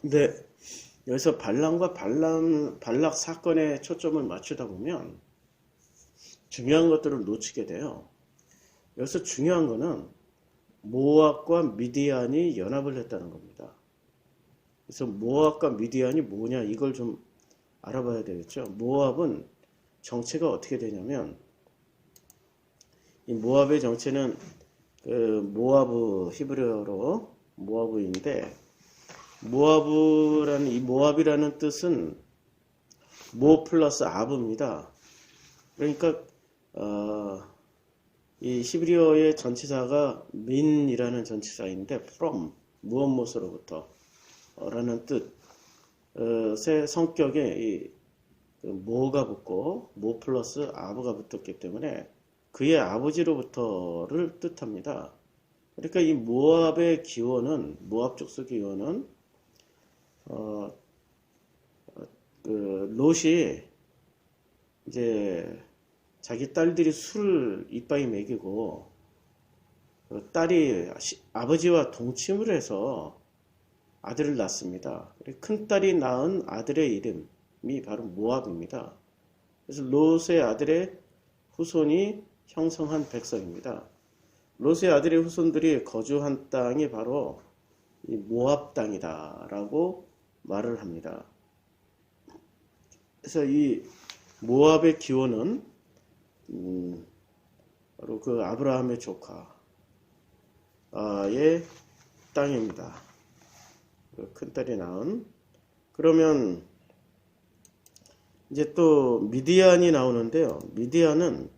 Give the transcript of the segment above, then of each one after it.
근데 여기서 발람과 발락 사건에 초점을 맞추다 보면 중요한 것들을 놓치게 돼요. 여기서 중요한 거는 모압과 미디안이 연합을 했다는 겁니다. 그래서 모압과 미디안이 뭐냐 이걸 좀 알아봐야 되겠죠. 모압은 정체가 어떻게 되냐면 이 모압의 정체는 그 모아브 히브리어로 모아브인데 모아브라는 이 모압이라는 뜻은 모 플러스 아브입니다. 그러니까 이 히브리어의 전치사가 민이라는 전치사인데 from 무엇 무엇으로부터 라는 뜻의 성격에 이 모가 붙고 모 플러스 아브가 붙었기 때문에 그의 아버지로부터를 뜻합니다. 그러니까 이 모압의 기원은 모압 족속 기원은 롯이 이제 자기 딸들이 술을 이빠이 먹이고 딸이 아버지와 동침을 해서 아들을 낳습니다. 큰 딸이 낳은 아들의 이름이 바로 모압입니다. 그래서 롯의 아들의 후손이 형성한 백성입니다. 롯의 아들의 후손들이 거주한 땅이 바로 이 모압 땅이다라고 말을 합니다. 그래서 이 모압의 기원은 바로 그 아브라함의 조카의 땅입니다. 큰딸이 낳은. 그러면 이제 또 미디안이 나오는데요. 미디안은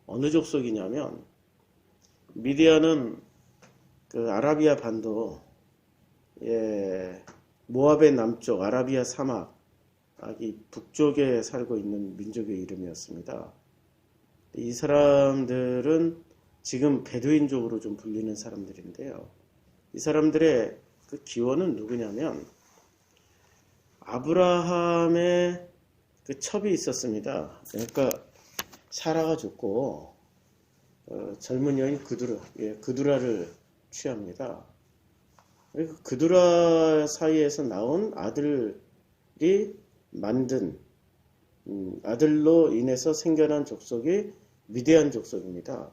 어느 족속이냐면 미디안은 그 아라비아 반도 모압의 남쪽 아라비아 사막 이 북쪽에 살고 있는 민족의 이름이었습니다. 이 사람들은 지금 베두인족으로 좀 불리는 사람들인데요. 이 사람들의 그 기원은 누구냐면 아브라함의 그 첩이 있었습니다. 그러니까 사라가 죽고 젊은 여인 그두라를 취합니다. 그두라 사이에서 나온 아들이 만든 아들로 인해서 생겨난 족속이 미디안 족속입니다.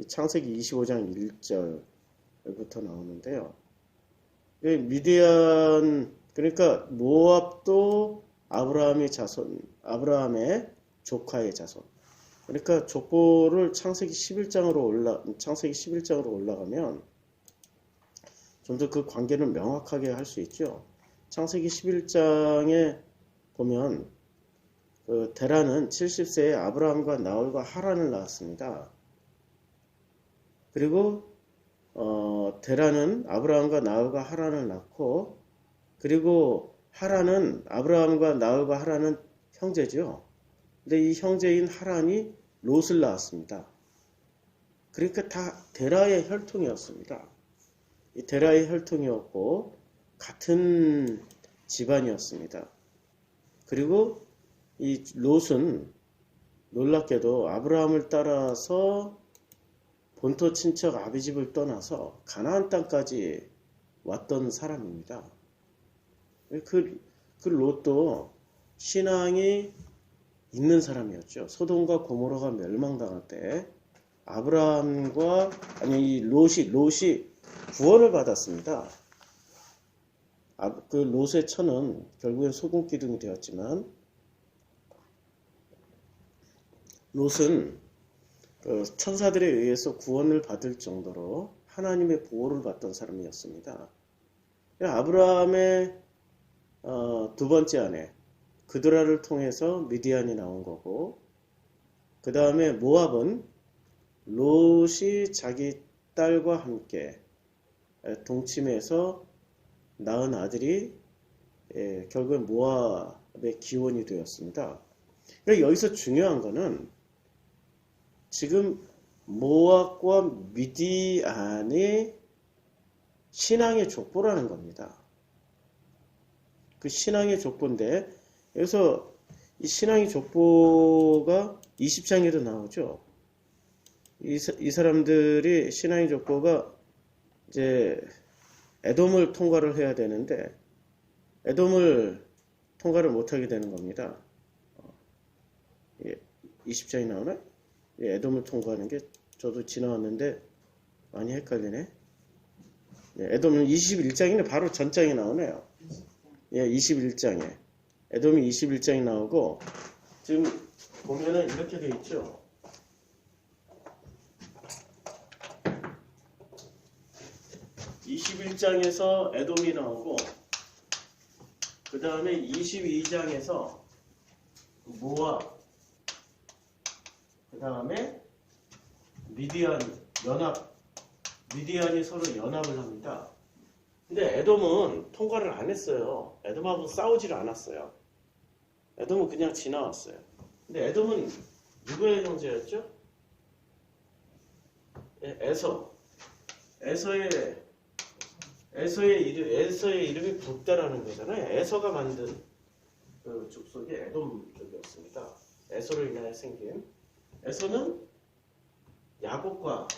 창세기 25장 1절부터 나오는데요. 미디안 그러니까 모압도 아브라함의 조카의 자손. 그러니까 족보를 창세기 11장으로 올라가면 좀 더 그 관계를 명확하게 할 수 있죠. 창세기 11장에 보면 그 데라는 70세에 아브라함과 나홀과 하란을 낳았습니다. 그리고 데라는 아브라함과 나홀과 하란을 낳고 그리고 하란은 아브라함과 나홀과 하란은 형제죠. 근데 이 형제인 하란이 롯을 낳았습니다. 그러니까 다 데라의 혈통이었습니다. 이 데라의 혈통이었고 같은 집안이었습니다. 그리고 이 롯은 놀랍게도 아브라함을 따라서 본토 친척 아비집을 떠나서 가나안 땅까지 왔던 사람입니다. 그 롯도 신앙이 있는 사람이었죠. 소돔과 고모라가 멸망당할 때 이 롯이 구원을 받았습니다. 그 롯의 처는 결국엔 소금 기둥이 되었지만 롯은 천사들에 의해서 구원을 받을 정도로 하나님의 보호를 받던 사람이었습니다. 아브라함의 두 번째 아내 그드라를 통해서 미디안이 나온 거고 그 다음에 모압은 롯이 자기 딸과 함께 동침해서 낳은 아들이 결국엔 모압의 기원이 되었습니다. 그러니까 여기서 중요한 거는 지금 모압과 미디안의 신앙의 족보라는 겁니다. 그 신앙의 족보인데 여기서 이 신앙의 족보가 20장에도 나오죠. 이 사람들이 신앙의 족보가 이제 에돔을 통과를 해야 되는데 에돔을 통과를 못하게 되는 겁니다. 20장이 나오나? 에돔을 통과하는 게 저도 지나왔는데 많이 헷갈리네. 에돔은 21장이네. 바로 전장이 나오네요. 21장에 에돔이 21장이 나오고, 지금 보면은 이렇게 돼 있죠. (21장에서) 에돔이 나오고, 그 다음에 22장에서 모압, 그 다음에 미디안이 서로 연합을 합니다. 근데 에돔은 통과를 안 했어요. 에돔하고 싸우지를 않았어요. 에돔은 그냥 지나왔어요. 근데 에돔은 누구의 형제였죠? 에서의 이름이 북다라는 거잖아요. 에서가 만든 그 족속이 에돔 쪽이었습니다. 에서로 인하여 생긴. 에서는 야곱과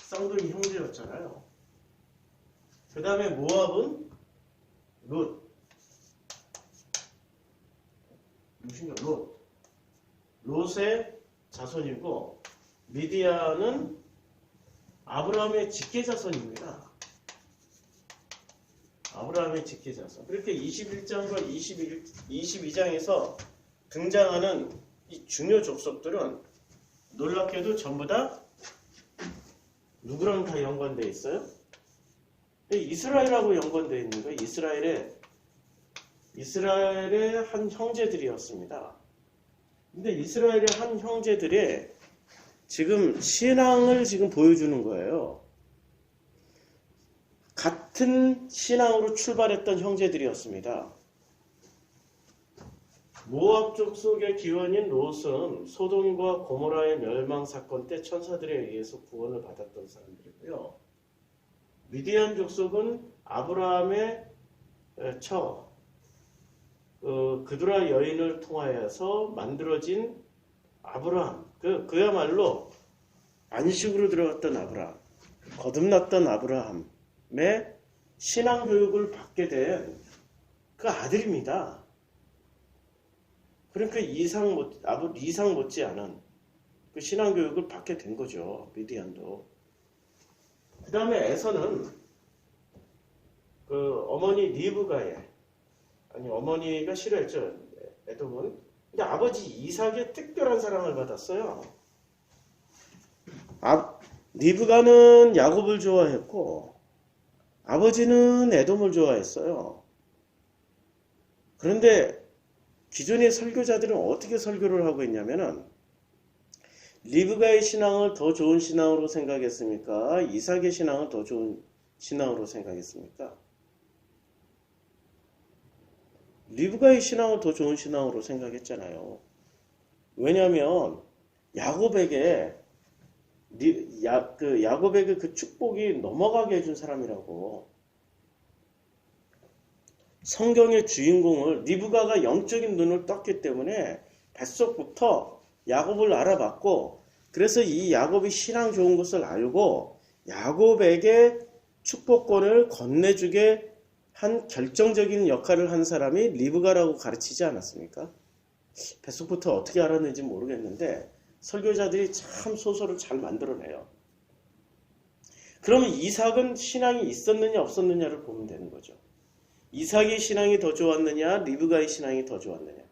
쌍둥이 형제였잖아요. 그 다음에 모압은 롯의 자손이고, 미디안은 아브라함의 직계자손입니다. 아브라함의 직계자손. 그렇게 21장과 22장에서 등장하는 이 중요 족속들은 놀랍게도 전부 다 누구랑 다 연관되어 있어요? 이스라엘하고 연관되어 있는 거예요. 이스라엘의 한 형제들이었습니다. 근데 이스라엘의 한 형제들의 지금 신앙을 지금 보여주는 거예요. 같은 신앙으로 출발했던 형제들이었습니다. 모압 족속의 기원인 롯은 소돔과 고모라의 멸망 사건 때 천사들에 의해서 구원을 받았던 사람들이고요. 미디안 족속은 아브라함의 그두라 여인을 통하여서 만들어진 아브라함, 그야말로 안식으로 들어갔던 아브라함, 거듭났던 아브라함의 신앙 교육을 받게 된 그 아들입니다. 그러니까 이상 못지않은 그 신앙 교육을 받게 된 거죠. 미디안도. 그 다음에 에서는 그 어머니 어머니가 싫어했죠. 에돔은. 근데 아버지 이삭의 특별한 사랑을 받았어요. 리브가는 야곱을 좋아했고, 아버지는 에돔을 좋아했어요. 그런데 기존의 설교자들은 어떻게 설교를 하고 있냐면은, 리브가의 신앙을 더 좋은 신앙으로 생각했습니까? 이삭의 신앙을 더 좋은 신앙으로 생각했습니까? 리브가의 신앙을 더 좋은 신앙으로 생각했잖아요. 왜냐하면 야곱에게 그 축복이 넘어가게 해준 사람이라고. 성경의 주인공을 리브가가 영적인 눈을 떴기 때문에 뱃속부터 야곱을 알아봤고, 그래서 이 야곱이 신앙 좋은 것을 알고 야곱에게 축복권을 건네주게 한 결정적인 역할을 한 사람이 리브가라고 가르치지 않았습니까? 뱃속부터 어떻게 알았는지 모르겠는데 설교자들이 참 소설을 잘 만들어내요. 그러면 이삭은 신앙이 있었느냐 없었느냐를 보면 되는 거죠. 이삭의 신앙이 더 좋았느냐, 리브가의 신앙이 더 좋았느냐.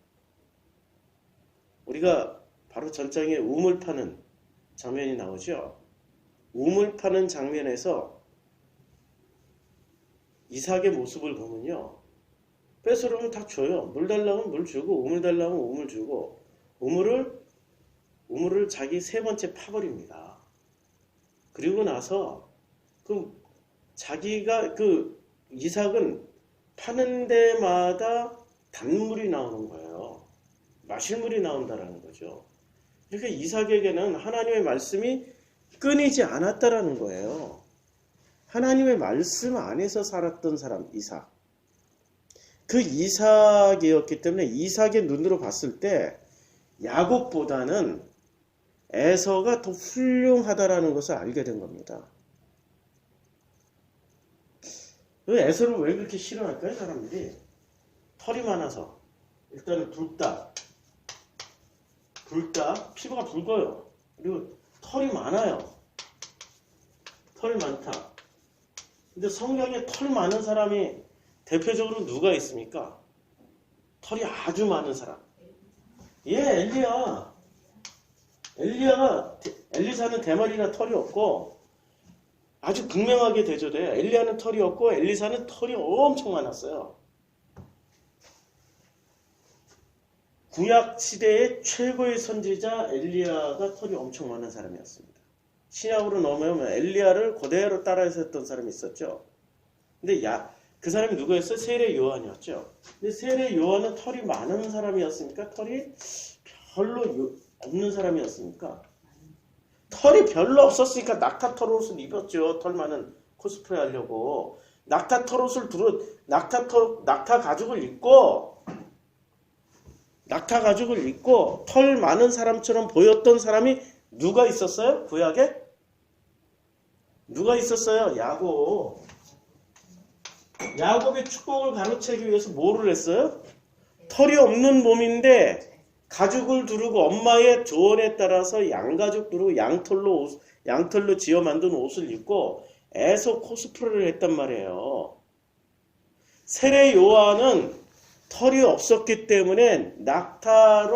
우리가 바로 전장에 우물 파는 장면이 나오죠. 우물 파는 장면에서 이삭의 모습을 보면요, 뺏으려면 다 줘요. 물 달라면 물 주고, 우물 달라면 우물 주고, 우물을 자기 세 번째 파버립니다. 그리고 나서 이삭은 파는 데마다 단물이 나오는 거예요. 마실 물이 나온다라는 거죠. 그러니까 이삭에게는 하나님의 말씀이 끊이지 않았다라는 거예요. 하나님의 말씀 안에서 살았던 사람, 이삭. 그 이삭이었기 때문에 이삭의 눈으로 봤을 때 야곱보다는 에서가 더 훌륭하다라는 것을 알게 된 겁니다. 그 에서를 왜 그렇게 싫어할까요, 사람들이? 털이 많아서. 일단은 붉다. 피부가 붉어요. 그리고 털이 많아요. 털이 많다. 근데 성경에 털 많은 사람이 대표적으로 누가 있습니까? 털이 아주 많은 사람. 예, 엘리야. 엘리사는 대머리나 털이 없고 아주 극명하게 대조돼요. 엘리야는 털이 없고 엘리사는 털이 엄청 많았어요. 구약 시대의 최고의 선지자 엘리야가 털이 엄청 많은 사람이었습니다. 신약으로 넘어오면 엘리야를 그대로 따라해서 했던 사람이 있었죠. 근데 그 사람이 누구였어요? 세례 요한이었죠. 근데 세례 요한은 털이 많은 사람이었습니까? 털이 별로 없는 사람이었습니까? 털이 별로 없었으니까 낙타 털 옷을 입었죠. 털 많은 코스프레 하려고. 낙타 가죽을 입고 털 많은 사람처럼 보였던 사람이 누가 있었어요? 구약에? 누가 있었어요? 야곱의 축복을 가로채기 위해서 뭐를 했어요? 털이 없는 몸인데 가죽을 두르고 엄마의 조언에 따라서 양가죽 두르고 양털로 지어 만든 옷을 입고 애서 코스프레를 했단 말이에요. 세례 요한은 털이 없었기 때문에 낙타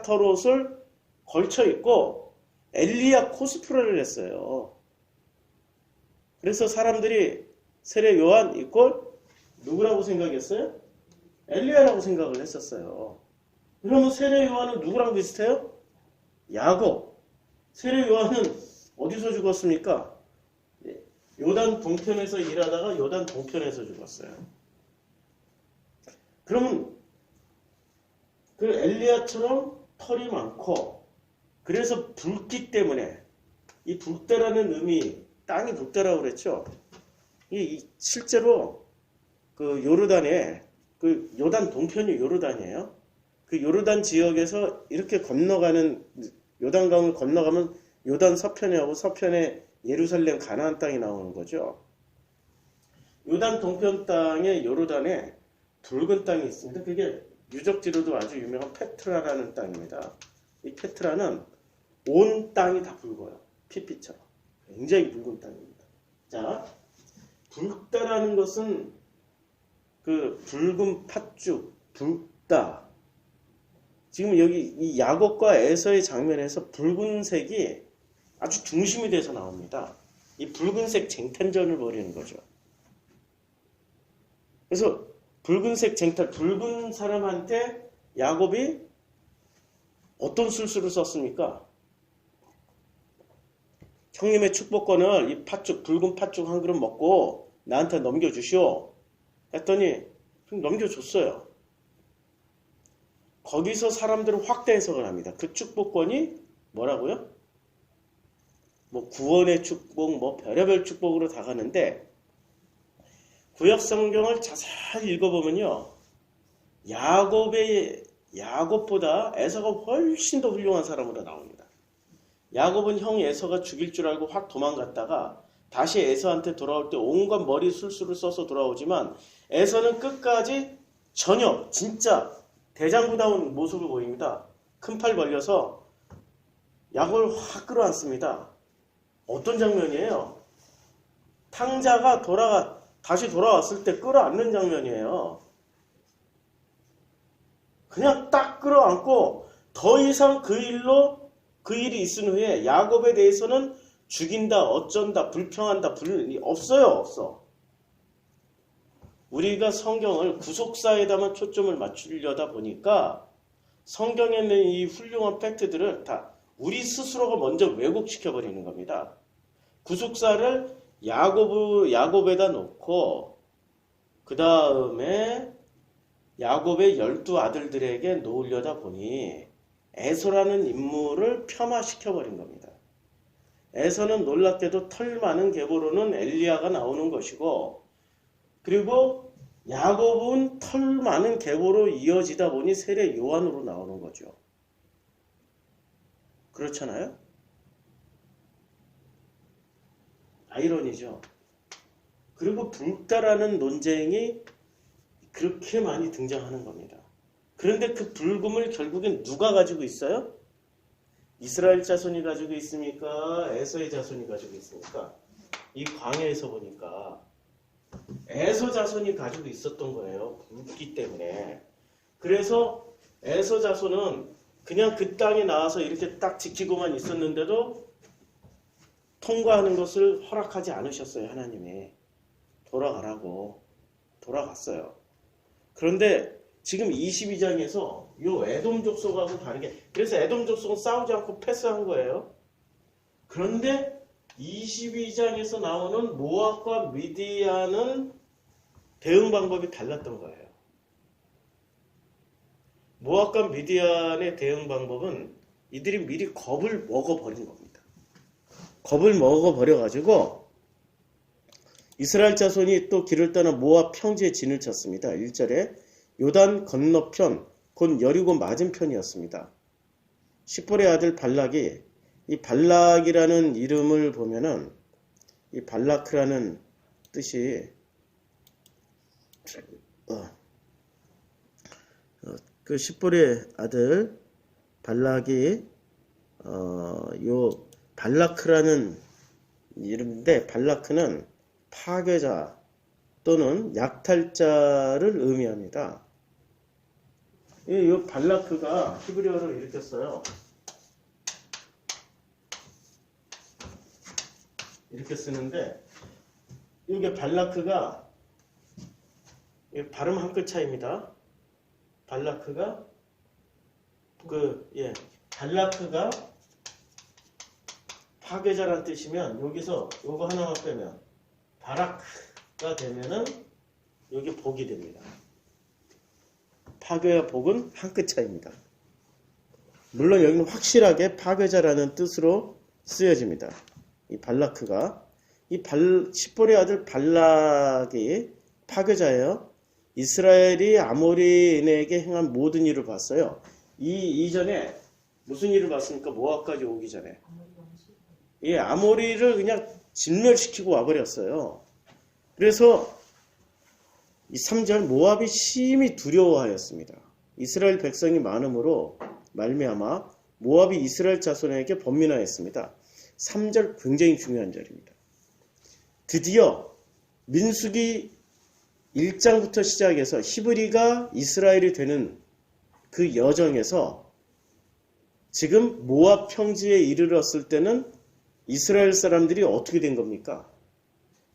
털옷을 걸쳐 입고 엘리야 코스프레를 했어요. 그래서 사람들이 세례 요한 이꼴 누구라고 생각했어요? 엘리야라고 생각을 했었어요. 그러면 세례 요한은 누구랑 비슷해요? 야곱. 세례 요한은 어디서 죽었습니까? 요단 동편에서 일하다가 요단 동편에서 죽었어요. 그러면 그 엘리야처럼 털이 많고 그래서 붉기 때문에 이 붉다라는 의미, 땅이 붉다라고 그랬죠. 실제로 그 요르단에 그 요단 동편이 요르단이에요. 그 요르단 지역에서 이렇게 건너가는 요단강을 건너가면 요단 서편에 하고 서편에 예루살렘 가나안 땅이 나오는 거죠. 요단 동편 땅에 요르단에 붉은 땅이 있습니다. 그게 유적지로도 아주 유명한 페트라라는 땅입니다. 이 페트라는 온 땅이 다 붉어요. 피피처럼. 굉장히 붉은 땅입니다. 자, 붉다라는 것은 그 붉은 팥죽, 붉다. 지금 여기 이 야곱과 에서의 장면에서 붉은색이 아주 중심이 돼서 나옵니다. 이 붉은색 쟁탈전을 벌이는 거죠. 그래서 붉은색 쟁탈, 붉은 사람한테 야곱이 어떤 술수를 썼습니까? 형님의 축복권을 이 팥죽, 붉은 팥죽 한 그릇 먹고 나한테 넘겨주시오. 했더니 넘겨줬어요. 거기서 사람들은 확대 해석을 합니다. 그 축복권이 뭐라고요? 뭐 구원의 축복, 뭐 별의별 축복으로 다 가는데 구약 성경을 자세히 읽어보면요. 야곱보다 에서가 훨씬 더 훌륭한 사람으로 나옵니다. 야곱은 형 에서가 죽일 줄 알고 확 도망갔다가 다시 에서한테 돌아올 때 온갖 머리 술수를 써서 돌아오지만 에서는 끝까지 전혀 진짜 대장부다운 모습을 보입니다. 큰 팔 벌려서 야곱을 확 끌어안습니다. 어떤 장면이에요? 탕자가 다시 돌아왔을 때 끌어안는 장면이에요. 그냥 딱 끌어안고 더 이상 그 일이 있은 후에 야곱에 대해서는 죽인다, 어쩐다, 불평한다, 없어. 우리가 성경을 구속사에다만 초점을 맞추려다 보니까 성경에 있는 이 훌륭한 팩트들을 다 우리 스스로가 먼저 왜곡시켜버리는 겁니다. 구속사를 야곱에다 놓고 그 다음에 야곱의 12아들들에게 놓으려다 보니 에서라는 인물을 폄하시켜버린 겁니다. 에서는 놀랍게도 털 많은 계보로는 엘리야가 나오는 것이고 그리고 야곱은 털 많은 계보로 이어지다 보니 세례 요한으로 나오는 거죠. 그렇잖아요? 아이러니죠. 그리고 붉다라는 논쟁이 그렇게 많이 등장하는 겁니다. 그런데 그 붉음을 결국엔 누가 가지고 있어요? 이스라엘 자손이 가지고 있습니까? 에서의 자손이 가지고 있습니까? 이 광야에서 보니까 에서 자손이 가지고 있었던 거예요. 붉기 때문에. 그래서 에서 자손은 그냥 그 땅에 나와서 이렇게 딱 지키고만 있었는데도 통과하는 것을 허락하지 않으셨어요. 하나님이. 돌아가라고. 돌아갔어요. 그런데 지금 22장에서 요 에돔 족속하고 다르게, 그래서 에돔 족속은 싸우지 않고 패스한 거예요. 그런데 22장에서 나오는 모압과 미디안은 대응 방법이 달랐던 거예요. 모압과 미디안의 대응 방법은 이들이 미리 겁을 먹어버린 겁니다. 겁을 먹어버려가지고 이스라엘 자손이 또 길을 떠나 모압 평지에 진을 쳤습니다. 1절에 요단 건너편 곧 여리고 맞은편이었습니다. 십볼의 아들 발락이, 이 발락이라는 이름을 보면은 이 발라크라는 뜻이 그 십볼의 아들 발락이 요 발라크라는 이름인데, 발라크는 파괴자 또는 약탈자를 의미합니다. 이 발라크가 히브리어로 이렇게 써요. 이렇게 쓰는데, 이게 발라크가 발음 한 끗 차이입니다. 발라크가 발라크가 파괴자란 뜻이면 여기서 요거 하나만 빼면 바라크가 되면은 여기 복이 됩니다. 파괴와 복은 한 끗 차이입니다. 물론 여기는 확실하게 파괴자라는 뜻으로 쓰여집니다. 이 발라크가, 십볼의 아들 발락이 파괴자예요. 이스라엘이 아모리인에게 행한 모든 일을 봤어요. 이전에 무슨 일을 봤습니까? 모압까지 오기 전에. 이 아모리를 그냥 진멸시키고 와버렸어요. 그래서 이 3절 모압이 심히 두려워하였습니다. 이스라엘 백성이 많음으로 말미암아 모압이 이스라엘 자손에게 번민하였습니다. 3절 굉장히 중요한 절입니다. 드디어 민수기 1장부터 시작해서 히브리가 이스라엘이 되는 그 여정에서 지금 모압 평지에 이르렀을 때는 이스라엘 사람들이 어떻게 된 겁니까?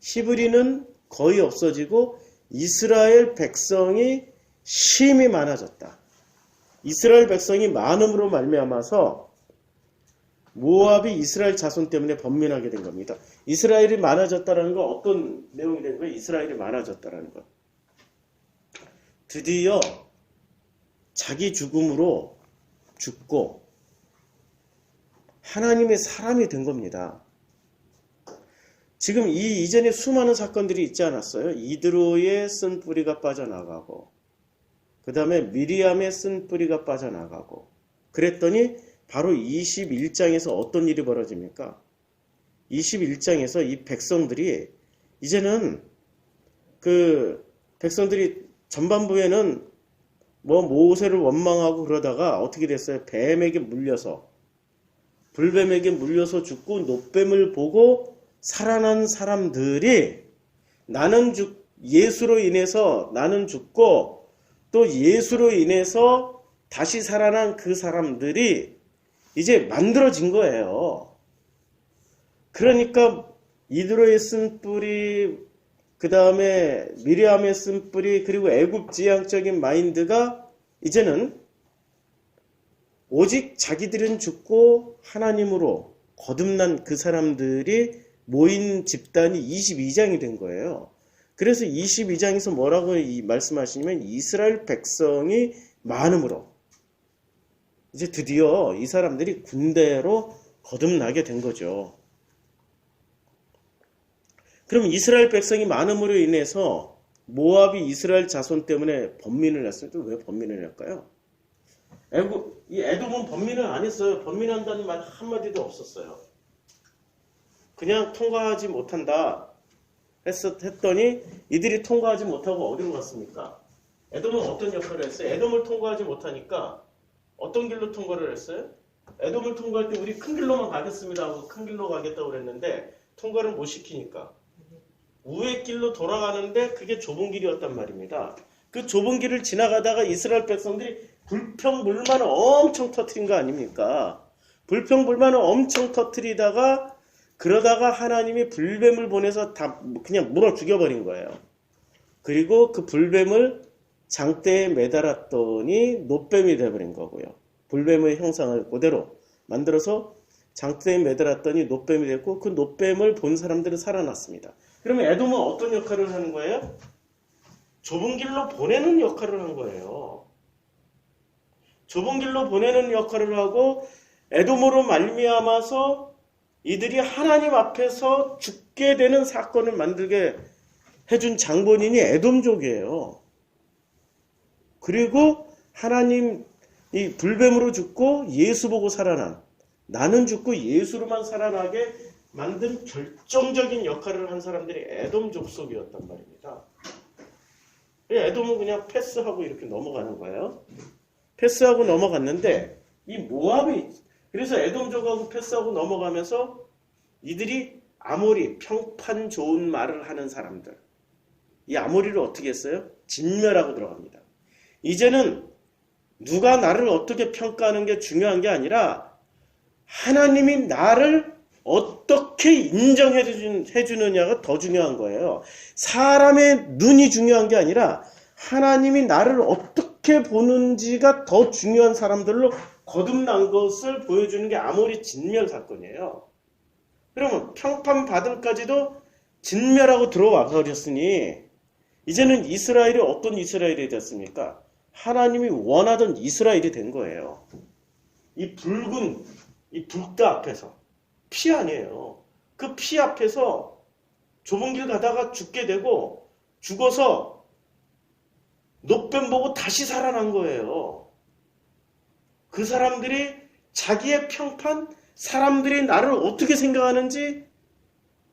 히브리는 거의 없어지고 이스라엘 백성이 심히 많아졌다. 이스라엘 백성이 많음으로 말미암아서 모압이 이스라엘 자손 때문에 번민하게 된 겁니다. 이스라엘이 많아졌다는 건 어떤 내용이 된 거예요? 이스라엘이 많아졌다는 것. 드디어 자기 죽음으로 죽고 하나님의 사람이 된 겁니다. 지금 이 이전에 수많은 사건들이 있지 않았어요? 이드로의 쓴 뿌리가 빠져나가고, 그 다음에 미리암의 쓴 뿌리가 빠져나가고, 그랬더니 바로 21장에서 어떤 일이 벌어집니까? 21장에서 이 백성들이 이제는 백성들이 전반부에는 모세를 원망하고 그러다가 어떻게 됐어요? 뱀에게 물려서, 불뱀에게 물려서 죽고 노뱀을 보고 살아난 사람들이 예수로 인해서 나는 죽고 또 예수로 인해서 다시 살아난 그 사람들이 이제 만들어진 거예요. 그러니까 이드로의 쓴 뿌리, 그 다음에 미리암의 쓴 뿌리, 그리고 애굽 지향적인 마인드가 이제는 오직 자기들은 죽고 하나님으로 거듭난 그 사람들이 모인 집단이 22장이 된 거예요. 그래서 22장에서 뭐라고 말씀하시냐면 이스라엘 백성이 많음으로 이제 드디어 이 사람들이 군대로 거듭나게 된 거죠. 그럼 이스라엘 백성이 많음으로 인해서 모압이 이스라엘 자손 때문에 번민을 했을 때 왜 번민을 할까요? 이 에돔은 번민을 안 했어요. 번민한다는 말 한마디도 없었어요. 그냥 통과하지 못한다. 했더니 이들이 통과하지 못하고 어디로 갔습니까? 에돔은 어떤 역할을 했어요? 에돔을 통과하지 못하니까 어떤 길로 통과를 했어요? 에돔을 통과할 때 우리 큰 길로만 가겠습니다 하고 큰 길로 가겠다고 그랬는데 통과를 못 시키니까 우회 길로 돌아가는데 그게 좁은 길이었단 말입니다. 그 좁은 길을 지나가다가 이스라엘 백성들이 불평불만을 엄청 터뜨린 거 아닙니까? 불평불만을 엄청 터뜨리다가 그러다가 하나님이 불뱀을 보내서 다 그냥 물어 죽여버린 거예요. 그리고 그 불뱀을 장대에 매달았더니 노뱀이 돼버린 거고요. 불뱀의 형상을 그대로 만들어서 장대에 매달았더니 노뱀이 됐고 그 노뱀을 본 사람들은 살아났습니다. 그러면 에돔은 어떤 역할을 하는 거예요? 좁은 길로 보내는 역할을 한 거예요. 좁은 길로 보내는 역할을 하고 에돔으로 말미암아서 이들이 하나님 앞에서 죽게 되는 사건을 만들게 해준 장본인이 에돔족이에요. 그리고 하나님 이 불뱀으로 죽고 예수 보고 살아난, 나는 죽고 예수로만 살아나게 만든 결정적인 역할을 한 사람들이 에돔 족속이었단 말입니다. 에돔은 그냥 패스하고 이렇게 넘어가는 거예요. 패스하고 넘어갔는데 이 모압이, 그래서 에돔족하고 패스하고 넘어가면서 이들이 아모리, 평판 좋은 말을 하는 사람들, 이 아모리를 어떻게 했어요? 진멸하고 들어갑니다. 이제는 누가 나를 어떻게 평가하는 게 중요한 게 아니라 하나님이 나를 어떻게 인정해 주느냐가 더 중요한 거예요. 사람의 눈이 중요한 게 아니라 하나님이 나를 어떻게 보는지가 더 중요한 사람들로 거듭난 것을 보여주는 게 아모리 진멸 사건이에요. 그러면 평판받음까지도 진멸하고 들어와 버렸으니 이제는 이스라엘이 어떤 이스라엘이 됐습니까? 하나님이 원하던 이스라엘이 된 거예요. 이 붉은 이 불가 앞에서, 피 아니에요. 그 피 앞에서 좁은 길 가다가 죽게 되고 죽어서 노뱀 보고 다시 살아난 거예요. 그 사람들이 자기의 평판, 사람들이 나를 어떻게 생각하는지,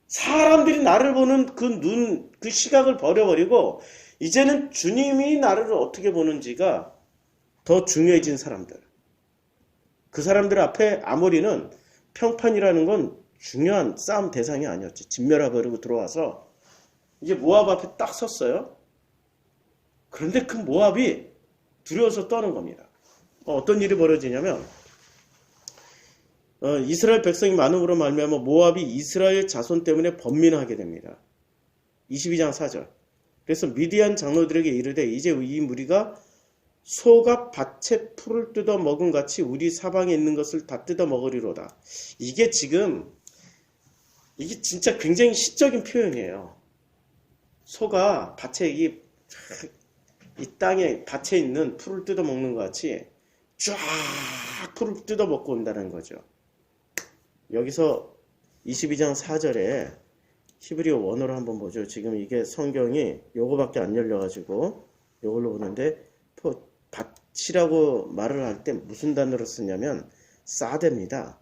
사람들이 나를 보는 그 눈, 그 시각을 버려버리고 이제는 주님이 나를 어떻게 보는지가 더 중요해진 사람들. 그 사람들 앞에 아모리는 평판이라는 건 중요한 싸움 대상이 아니었지. 진멸해버리고 들어와서 이제 모압 앞에 딱 섰어요. 그런데 그 모압이 두려워서 떠는 겁니다. 어떤 일이 벌어지냐면 이스라엘 백성이 많음으로 말미암아 모압이 이스라엘 자손 때문에 번민하게 됩니다. 22장 4절. 그래서 미디안 장로들에게 이르되 이제 이 무리가 소가 밭에 풀을 뜯어 먹은 같이 우리 사방에 있는 것을 다 뜯어 먹으리로다. 이게 진짜 굉장히 시적인 표현이에요. 소가 밭에 이 땅에 밭에 있는 풀을 뜯어 먹는 것 같이 쫙 풀을 뜯어 먹고 온다는 거죠. 여기서 22장 4절에 히브리어 원어로 한번 보죠. 지금 이게 성경이 요거밖에 안 열려가지고 요걸로 보는데 밭이라고 말을 할 때 무슨 단어로 쓰냐면 사대입니다.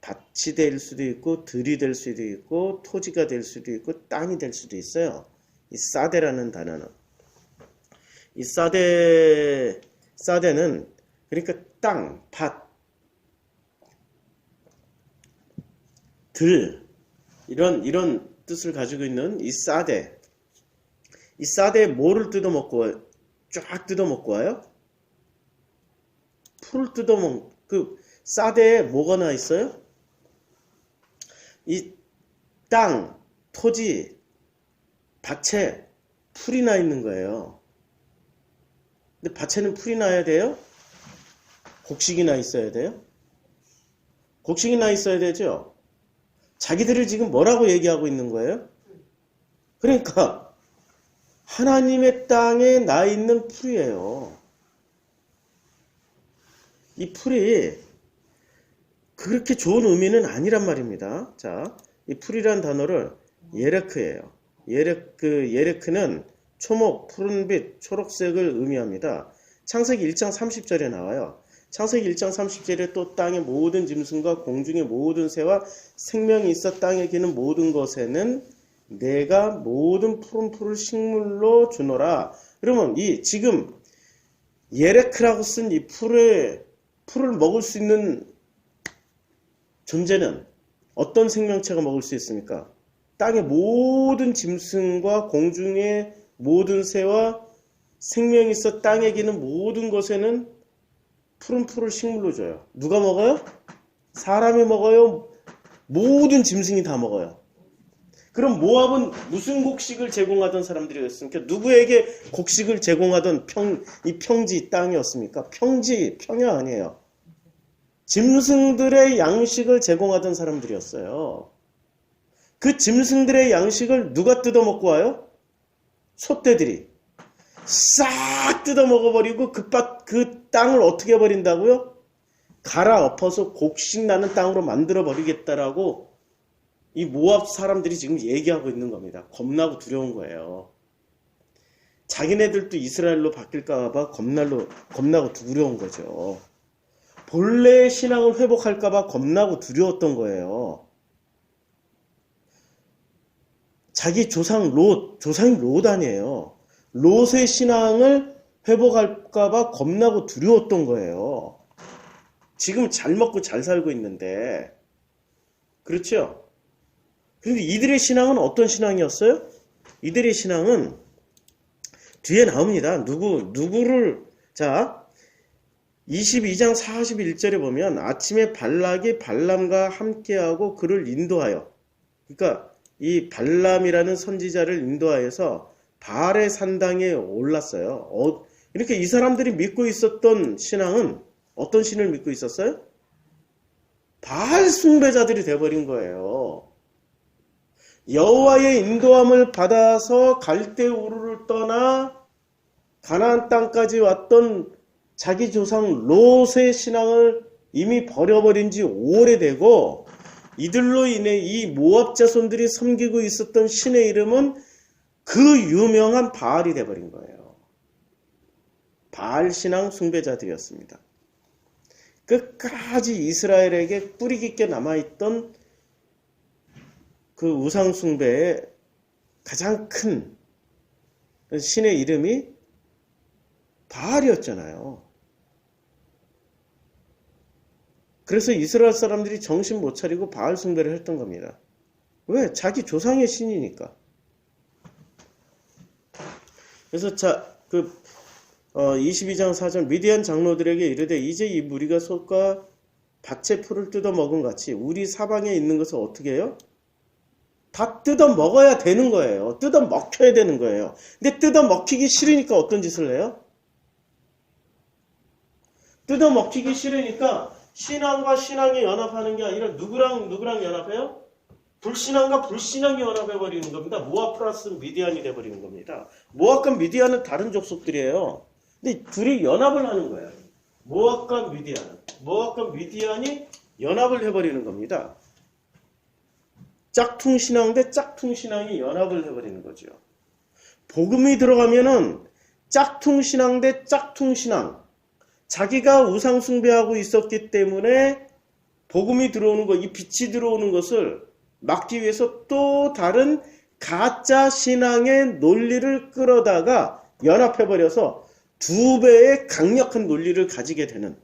밭이 될 수도 있고 들이 될 수도 있고 토지가 될 수도 있고 땅이 될 수도 있어요. 이 사대라는 단어는, 이 사대는 그러니까 땅, 밭, 들 이런 뜻을 가지고 있는 이 사대에 뭐를 쫙 뜯어먹고 와요? 풀을 그 사대에 뭐가 나 있어요? 이 땅, 토지, 밭에 풀이 나 있는 거예요. 근데 밭에는 풀이 나야 돼요? 곡식이 나 있어야 돼요? 곡식이 나 있어야 되죠? 자기들을 지금 뭐라고 얘기하고 있는 거예요? 그러니까 하나님의 땅에 나 있는 풀이에요. 이 풀이 그렇게 좋은 의미는 아니란 말입니다. 자, 이 풀이란 단어를 예레크예요. 예레크는 초목, 푸른빛, 초록색을 의미합니다. 창세기 1장 30절에 나와요. 창세기 1장 30절에 또 땅의 모든 짐승과 공중의 모든 새와 생명이 있어 땅에 기는 모든 것에는 내가 모든 푸른 풀을 식물로 주노라. 그러면 이 지금 예레크라고 쓴 이 풀을 먹을 수 있는 존재는 어떤 생명체가 먹을 수 있습니까? 땅의 모든 짐승과 공중의 모든 새와 생명이 있어 땅에 기는 모든 것에는 푸른 풀을 식물로 줘요. 누가 먹어요? 사람이 먹어요? 모든 짐승이 다 먹어요. 그럼 모압은 무슨 곡식을 제공하던 사람들이었습니까? 누구에게 곡식을 제공하던 이 평지 땅이었습니까? 평야 아니에요. 짐승들의 양식을 제공하던 사람들이었어요. 그 짐승들의 양식을 누가 뜯어먹고 와요? 소떼들이 싹 뜯어먹어버리고 그 땅을 어떻게 해버린다고요? 갈아엎어서 곡식 나는 땅으로 만들어버리겠다라고 이 모압 사람들이 지금 얘기하고 있는 겁니다. 겁나고 두려운 거예요. 자기네들도 이스라엘로 바뀔까봐 겁나고 두려운 거죠. 본래의 신앙을 회복할까봐 겁나고 두려웠던 거예요. 자기 조상이 롯 아니에요. 롯의 신앙을 회복할까봐 겁나고 두려웠던 거예요. 지금 잘 먹고 잘 살고 있는데, 그렇죠? 그런데 이들의 신앙은 어떤 신앙이었어요? 이들의 신앙은 뒤에 나옵니다. 자, 22장 41절에 보면 아침에 발락이 발람과 함께하고 그를 인도하여, 그러니까 이 발람이라는 선지자를 인도하여서 바알의 산당에 올랐어요. 이렇게 이 사람들이 믿고 있었던 신앙은 어떤 신을 믿고 있었어요? 바알 숭배자들이 돼버린 거예요. 여호와의 인도함을 받아서 갈대우르를 떠나 가나안 땅까지 왔던 자기 조상 롯의 신앙을 이미 버려버린 지 오래되고, 이들로 인해 이 모압 자손들이 섬기고 있었던 신의 이름은 그 유명한 바알이 돼버린 거예요. 바알 신앙 숭배자들이었습니다. 끝까지 이스라엘에게 뿌리 깊게 남아있던 그 우상 숭배의 가장 큰 신의 이름이 바알이었잖아요. 그래서 이스라엘 사람들이 정신 못 차리고 바알 숭배를 했던 겁니다. 왜? 자기 조상의 신이니까. 그래서 22장 4절 미디안 장로들에게 이르되 이제 이 무리가 솥과 밭의 풀을 뜯어 먹은 같이 우리 사방에 있는 것을 어떻게 해요? 다 뜯어 먹어야 되는 거예요. 뜯어 먹혀야 되는 거예요. 근데 뜯어 먹히기 싫으니까 어떤 짓을 해요? 뜯어 먹히기 싫으니까 신앙과 신앙이 연합하는 게 아니라 누구랑 연합해요? 불신앙과 불신앙이 연합해버리는 겁니다. 모압 플러스 미디안이 돼버리는 겁니다. 모압과 미디안은 다른 족속들이에요. 근데 둘이 연합을 하는 거예요. 모압과 미디안이 연합을 해버리는 겁니다. 짝퉁신앙 대 짝퉁신앙이 연합을 해버리는 거죠. 복음이 들어가면은 짝퉁신앙 대 짝퉁신앙, 자기가 우상 숭배하고 있었기 때문에 복음이 들어오는 것, 이 빛이 들어오는 것을 막기 위해서 또 다른 가짜 신앙의 논리를 끌어다가 연합해버려서 두 배의 강력한 논리를 가지게 되는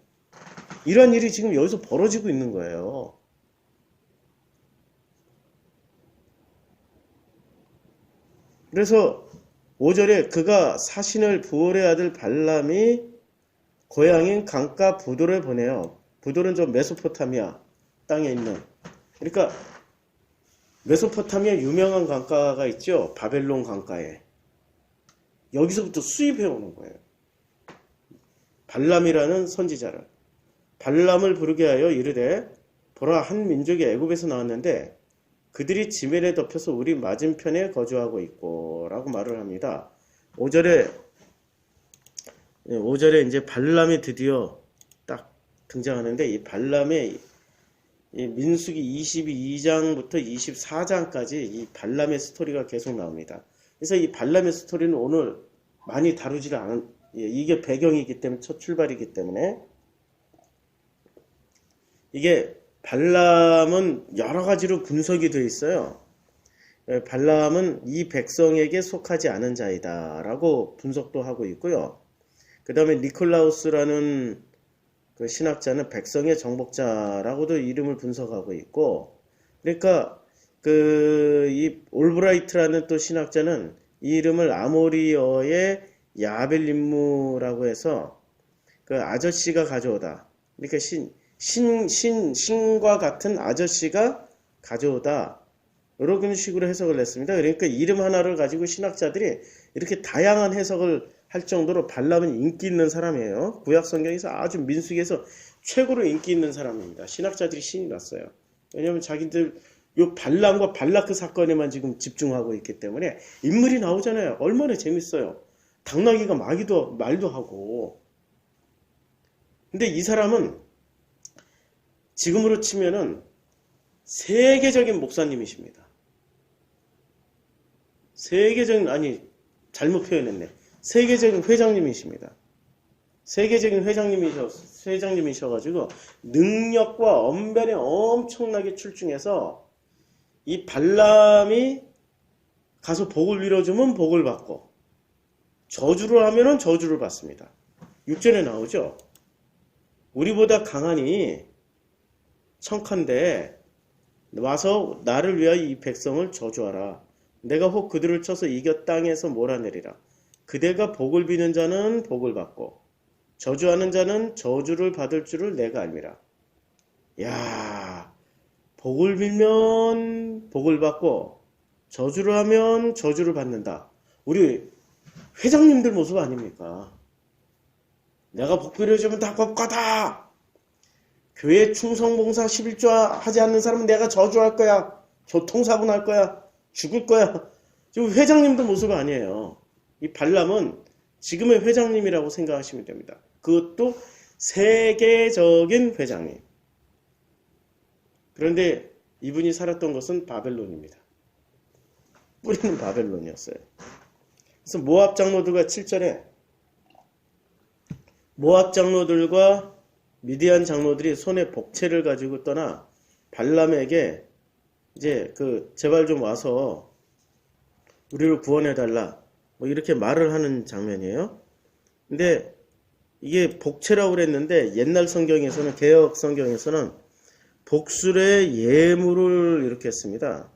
이런 일이 지금 여기서 벌어지고 있는 거예요. 그래서 5절에 그가 사신을 부올의 아들 발람이 고향인 강가 부돌에 보내요. 부돌은 저 메소포타미아 땅에 있는, 그러니까 메소포타미아 유명한 강가가 있죠. 바벨론 강가에. 여기서부터 수입해 오는 거예요. 발람이라는 선지자를. 발람을 부르게 하여 이르되 보라, 한 민족이 애굽에서 나왔는데 그들이 지면에 덮여서 우리 맞은편에 거주하고 있고 라고 말을 합니다. 5절에 이제 발람이 드디어 딱 등장하는데, 이 발람의 이 민수기 22장부터 24장까지 이 발람의 스토리가 계속 나옵니다. 그래서 이 발람의 스토리는 오늘 많이 다루지를 않은, 이게 배경이기 때문에, 첫 출발이기 때문에, 이게 발람은 여러 가지로 분석이 되어 있어요. 발람은 이 백성에게 속하지 않은 자이다 라고 분석도 하고 있고요. 그 다음에 니콜라우스라는 그 신학자는 백성의 정복자라고도 이름을 분석하고 있고, 그러니까 이 올브라이트라는 또 신학자는 이 이름을 아모리어의 야벨림무라고 해서 그 아저씨가 가져오다. 그러니까 신과 같은 아저씨가 가져오다. 이런 식으로 해석을 했습니다. 그러니까 이름 하나를 가지고 신학자들이 이렇게 다양한 해석을 할 정도로 발람은 인기 있는 사람이에요. 구약 성경에서 아주 민수기에서 최고로 인기 있는 사람입니다. 신학자들이 신이 났어요. 왜냐하면 자기들 요 발람과 발라크 사건에만 지금 집중하고 있기 때문에 인물이 나오잖아요. 얼마나 재밌어요. 당나귀가 말도 하고. 근데 이 사람은 지금으로 치면은 세계적인 목사님이십니다. 잘못 표현했네. 세계적인 회장님이십니다. 세계적인 회장님이셔가지고 능력과 언변에 엄청나게 출중해서 이 발람이 가서 복을 빌어주면 복을 받고 저주를 하면은 저주를 받습니다. 6절에 나오죠. 우리보다 강하니 청컨대 와서 나를 위하여 이 백성을 저주하라. 내가 혹 그들을 쳐서 이겨 땅에서 몰아내리라. 그대가 복을 비는 자는 복을 받고 저주하는 자는 저주를 받을 줄을 내가 알미라. 야, 복을 빌면 복을 받고 저주를 하면 저주를 받는다. 우리 회장님들 모습 아닙니까? 내가 복 빌어주면 다 복받아. 교회 충성봉사 11조 하지 않는 사람은 내가 저주할 거야. 교통사고 날 거야. 죽을 거야. 지금 회장님들 모습 아니에요. 이 발람은 지금의 회장님이라고 생각하시면 됩니다. 그것도 세계적인 회장님. 그런데 이분이 살았던 것은 바벨론입니다. 뿌리는 바벨론이었어요. 그래서 모압 장로들과 7절에 모압 장로들과 미디안 장로들이 손에 복채를 가지고 떠나 발람에게 이제 제발 좀 와서 우리를 구원해달라 뭐 이렇게 말을 하는 장면이에요. 근데 이게 복채라고 그랬는데 옛날 성경에서는 개역 성경에서는 복술의 예물을 이렇게 했습니다.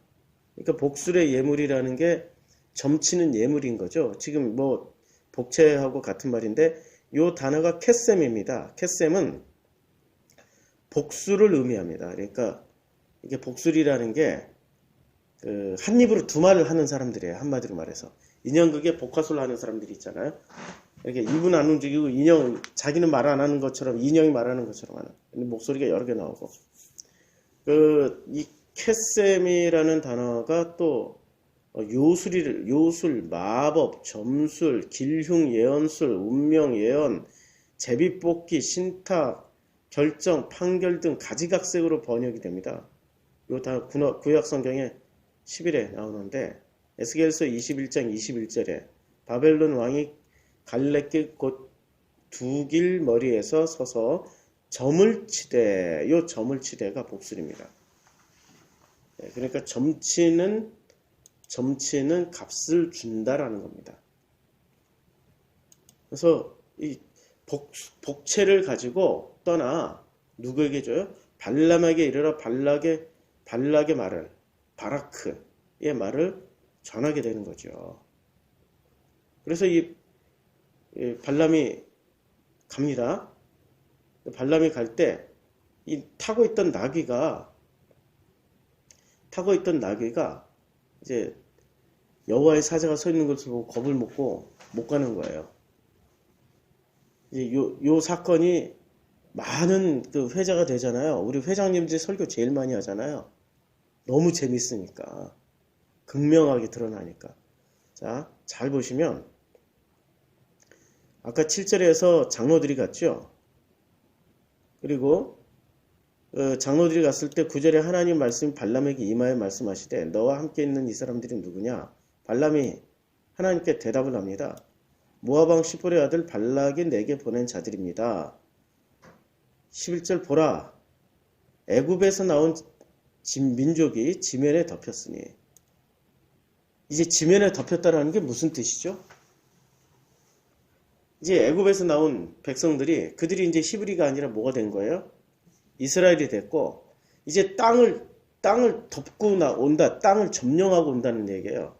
그러니까 복술의 예물이라는 게 점치는 예물인 거죠. 지금 뭐 복채하고 같은 말인데 이 단어가 캐셈입니다. 캐셈은 복술을 의미합니다. 그러니까 이게 복술이라는 게 한 입으로 두 말을 하는 사람들이에요. 한마디로 말해서 인형극에 복화술 하는 사람들이 있잖아요. 이렇게 입은 안 움직이고 인형 자기는 말 안 하는 것처럼 인형이 말하는 것처럼 하는. 근데 목소리가 여러 개 나오고 이 캐셈이라는 단어가 또 요술, 마법, 점술, 길흉, 예언술, 운명, 예언, 제비뽑기, 신탁, 결정, 판결 등 가지각색으로 번역이 됩니다. 이거 다 구약 성경에 10일에 나오는데 에스겔서 21장 21절에 바벨론 왕이 갈렙길 곧 두 길 머리에서 서서 점을 치되 요 점을 치되가 복술입니다. 그러니까 점치는 값을 준다라는 겁니다. 그래서 이 복채를 가지고 떠나 누구에게 줘요? 발람에게 이르러 발락의 말을 바라크의 말을 전하게 되는 거죠. 그래서 이 발람이 갑니다. 발람이 갈 때 이 타고 있던 나귀가 이제 여호와의 사자가 서 있는 것을 보고 겁을 먹고 못 가는 거예요. 이제 요 사건이 많은 회자가 되잖아요. 우리 회장님들이 설교 제일 많이 하잖아요. 너무 재밌으니까. 극명하게 드러나니까. 자, 잘 보시면 아까 7절에서 장로들이 갔죠. 그리고 장로들이 갔을 때 9절에 하나님 말씀이 발람에게 임하여 말씀하시되 너와 함께 있는 이 사람들이 누구냐? 발람이 하나님께 대답을 합니다. 모압왕 시볼의 아들 발락이 내게 보낸 자들입니다. 11절 보라. 애굽에서 나온 민족이 지면에 덮였으니 이제 지면에 덮였다라는 게 무슨 뜻이죠? 이제 애굽에서 나온 백성들이 그들이 이제 히브리가 아니라 뭐가 된 거예요? 이스라엘이 됐고 이제 땅을 덮고 온다. 땅을 점령하고 온다는 얘기예요.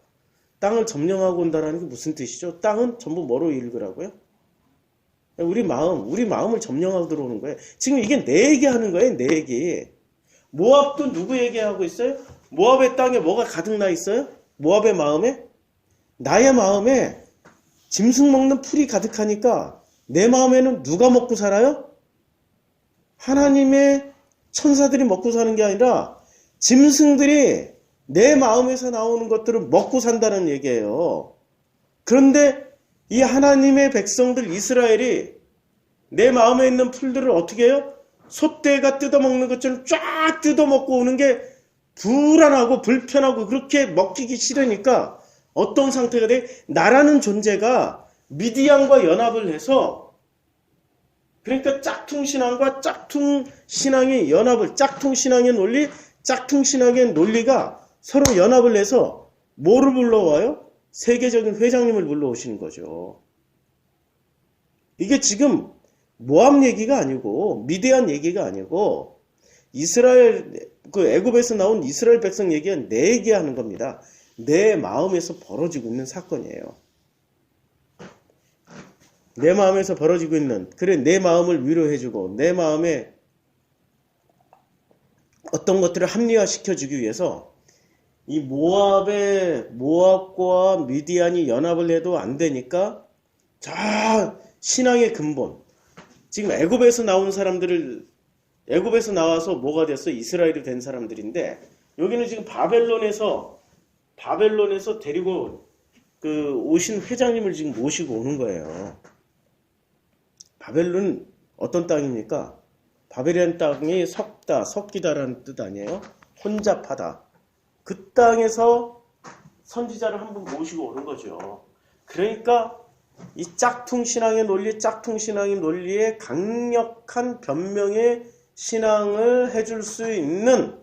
땅을 점령하고 온다라는 게 무슨 뜻이죠? 땅은 전부 뭐로 읽으라고요? 우리 마음을 점령하고 들어오는 거예요. 지금 이게 내 얘기하는 거예요. 내 얘기. 모압도 누구 얘기하고 있어요? 모압의 땅에 뭐가 가득 나 있어요? 모압의 마음에? 나의 마음에 짐승 먹는 풀이 가득하니까 내 마음에는 누가 먹고 살아요? 하나님의 천사들이 먹고 사는 게 아니라 짐승들이 내 마음에서 나오는 것들을 먹고 산다는 얘기예요. 그런데 이 하나님의 백성들 이스라엘이 내 마음에 있는 풀들을 어떻게 해요? 소떼가 뜯어먹는 것처럼 쫙 뜯어먹고 오는 게 불안하고 불편하고 그렇게 먹히기 싫으니까 어떤 상태가 돼? 나라는 존재가 미디안과 연합을 해서 그러니까 짝퉁신앙과 짝퉁신앙의 연합을 짝퉁신앙의 논리가 서로 연합을 해서 뭐를 불러와요? 세계적인 회장님을 불러오시는 거죠. 이게 지금 모압 얘기가 아니고 미디안 얘기가 아니고 이스라엘 애굽에서 나온 이스라엘 백성 얘기가 내 얘기하는 겁니다. 내 마음에서 벌어지고 있는 사건이에요. 내 마음에서 벌어지고 있는 내 마음을 위로해주고 내 마음에 어떤 것들을 합리화시켜주기 위해서 이 모압과 미디안이 연합을 해도 안 되니까 신앙의 근본 지금 애굽에서 나와서 뭐가 됐어? 이스라엘이 된 사람들인데 여기는 지금 바벨론에서 데리고 오신 회장님을 지금 모시고 오는 거예요. 바벨론 어떤 땅입니까? 바벨이라는 땅이 섞이다라는 뜻 아니에요? 혼잡하다. 그 땅에서 선지자를 한 분 모시고 오는 거죠. 그러니까 이 짝퉁신앙의 논리에 강력한 변명의 신앙을 해줄 수 있는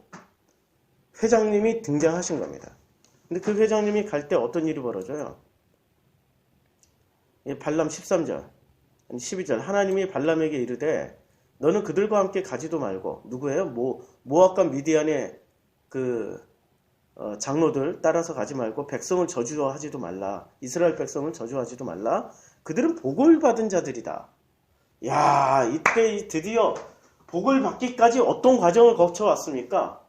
회장님이 등장하신 겁니다. 근데 그 회장님이 갈 때 어떤 일이 벌어져요? 발람 13절, 12절 하나님이 발람에게 이르되 너는 그들과 함께 가지도 말고 누구예요? 모압과 미디안의 장로들 따라서 가지 말고 백성을 저주하지도 말라. 이스라엘 백성을 저주하지도 말라. 그들은 복을 받은 자들이다. 야, 이때 드디어 복을 받기까지 어떤 과정을 거쳐왔습니까?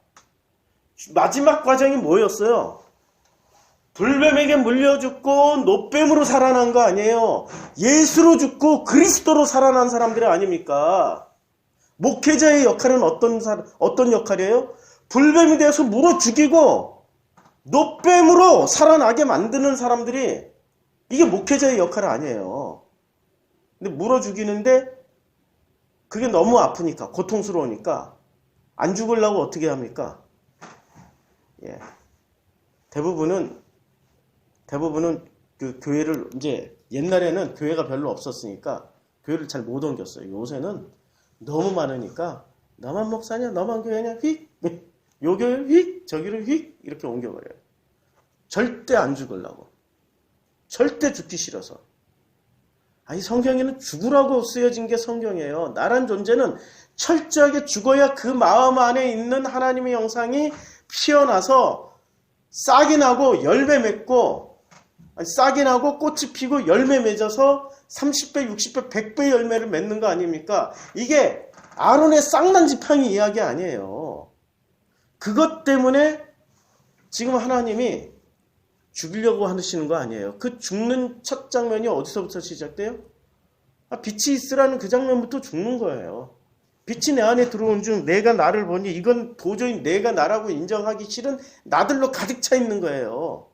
마지막 과정이 뭐였어요? 불뱀에게 물려 죽고 노뱀으로 살아난 거 아니에요. 예수로 죽고 그리스도로 살아난 사람들이 아닙니까? 목회자의 역할은 어떤 역할이에요? 불뱀이 되어서 물어 죽이고 노뱀으로 살아나게 만드는 사람들이 이게 목회자의 역할 아니에요. 근데 물어 죽이는데 그게 너무 아프니까 고통스러우니까 안 죽으려고 어떻게 합니까? 대부분은 그 교회를 이제 옛날에는 교회가 별로 없었으니까 교회를 잘 못 옮겼어요. 요새는 너무 많으니까 너만 목사냐, 너만 교회냐, 휙, 요 교회 휙, 저기를 휙 이렇게 옮겨버려요. 절대 안 죽으려고, 절대 죽기 싫어서. 아니 성경에는 죽으라고 쓰여진 게 성경이에요. 나란 존재는 철저하게 죽어야 그 마음 안에 있는 하나님의 영상이 피어나서 싹이 나고 열매 맺고 싹이 나고 꽃이 피고 열매 맺어서 30배, 60배, 100배 열매를 맺는 거 아닙니까? 이게 아론의 쌍난 지팡이 이야기 아니에요. 그것 때문에 지금 하나님이 죽이려고 하시는 거 아니에요. 그 죽는 첫 장면이 어디서부터 시작돼요? 빛이 있으라는 그 장면부터 죽는 거예요. 빛이 내 안에 들어온 중 내가 나를 보니 이건 도저히 내가 나라고 인정하기 싫은 나들로 가득 차 있는 거예요.